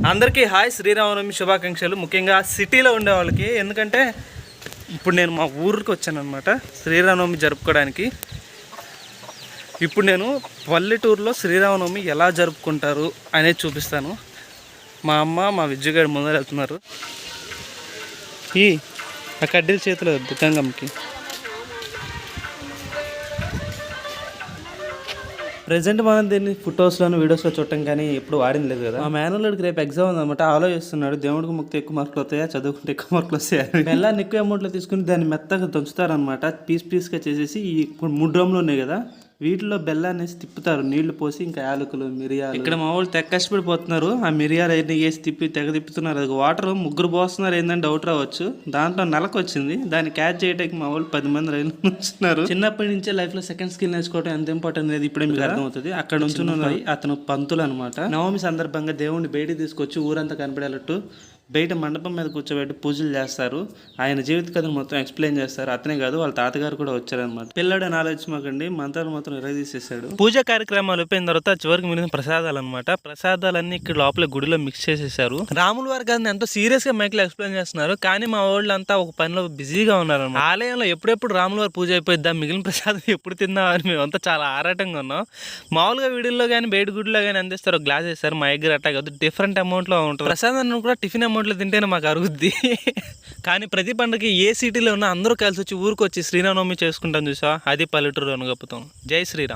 అందరికీ హాయ్, శ్రీరామనవమి శుభాకాంక్షలు. ముఖ్యంగా సిటీలో ఉండే వాళ్ళకి, ఎందుకంటే ఇప్పుడు నేను మా ఊరికి వచ్చాను అనమాట శ్రీరామనవమి జరుపుకోవడానికి. ఇప్పుడు నేను పల్లెటూరులో శ్రీరామనవమి ఎలా జరుపుకుంటారు అనేది చూపిస్తాను. మా అమ్మ మా విజ్జుగాడు ముందర వెళ్తున్నారు. ఆ కడ్డీల చేతిలో గంగమ్మకి ప్రెజెంట్ మనం దీన్ని ఫొటోస్లోను వీడియోస్లో చూడటం కానీ ఎప్పుడు వాడింది లేదు కదా. మా మేనల్లుడికి రేపు ఎగ్జామ్ ఉందన్నమాట. ఆలోచిస్తున్నాడు, దేవుడికి ముక్తి ఎక్కువ మార్కులు వస్తాయా, చదువుకుంటే ఎక్కువ మార్కులు వస్తాయా. బెల్లాన్ని ఎక్కువ అమౌంట్లో తీసుకుని దాన్ని మెత్తగా దంచుతారనమాట. పీస్గా చేసేసి ఇప్పుడు 3 డ్రమ్లు ఉన్నాయి కదా, వీటిలో బెల్లాన్ని వేసి తిప్పుతారు, నీళ్లు పోసి, ఇంకా యాలకులు, మిరియాలు. ఇక్కడ మా వాళ్ళు తెగ కష్టపడిపోతున్నారు. ఆ మిరియాలు అన్ని వేసి తెగ తిప్పుతున్నారు. అది వాటర్ ముగ్గురు పోస్తున్నారు ఏందని డౌట్ రావచ్చు. దాంట్లో నలక వచ్చింది. దాన్ని క్యాచ్ చేయడానికి మా వాళ్ళు 10 మంది రైలు ఉంచుతున్నారు. చిన్నప్పటి నుంచే లైఫ్ లో సెకండ్ స్కిల్ నేర్చుకోవడం ఎంత ఇంపార్టెంట్ అనేది ఇప్పుడే మీకు అర్థమవుతుంది. అక్కడ నుంచి అతను పంతులు అనమాట. నవమి సందర్భంగా దేవుడిని బయటికి తీసుకొచ్చి ఊరంతా కనపడేటట్టు బయట మండపం మీద కూర్చోబెట్టి పూజలు చేస్తారు. ఆయన జీవిత కథను మొత్తం ఎక్స్ప్లెయిన్ చేస్తారు. అతనే కాదు, వాళ్ళ తాతగారు కూడా వచ్చారనమాట. పిల్లడని ఆలోచించమాకండి, మంత్రాలు మొత్తం తీసేసాడు. పూజా కార్యక్రమాలు అయిపోయిన తర్వాత చివరికి మిగిలిన ప్రసాదాలు అనమాట. ప్రసాదాలన్నీ ఇక్కడ లోపల గుడిలో మిక్స్ చేసేసారు. రాముల వారి గారిని ఎంతో సీరియస్ గా మైక్ లో ఎక్స్ప్లెయిన్ చేస్తున్నారు. కానీ మా వాళ్ళంతా ఒక పనిలో బిజీగా ఉన్నారు. ఆలయంలో ఎప్పుడెప్పుడు రాముల వారి పూజ అయిపోయిద్దా, మిగిలిన ప్రసాదం ఎప్పుడు తిందాం అని మేమంతా చాలా ఆరాటంగా ఉన్నాం. మామూలుగా వీడియోలో కానీ బయట గుడిలో కానీ అందిస్తారు, గ్లాస్ వేస్తారు. మా దగ్గర అట్టా కాదు, డిఫరెంట్ అమౌంట్ లో ఉంటుంది. ప్రసాదాన్ని కూడా టిఫిన్ అమౌంట్లో తింటేనే మాకు అరుగుద్ది. కానీ ప్రతి పండుగకి ఏ సిటీలో ఉన్నా అందరూ కలిసి వచ్చి ఊరికి వచ్చి శ్రీరామనవమి చేసుకుంటాం చూసా, అది పల్లెటూరులో గొప్పతనం. జై శ్రీరామ్.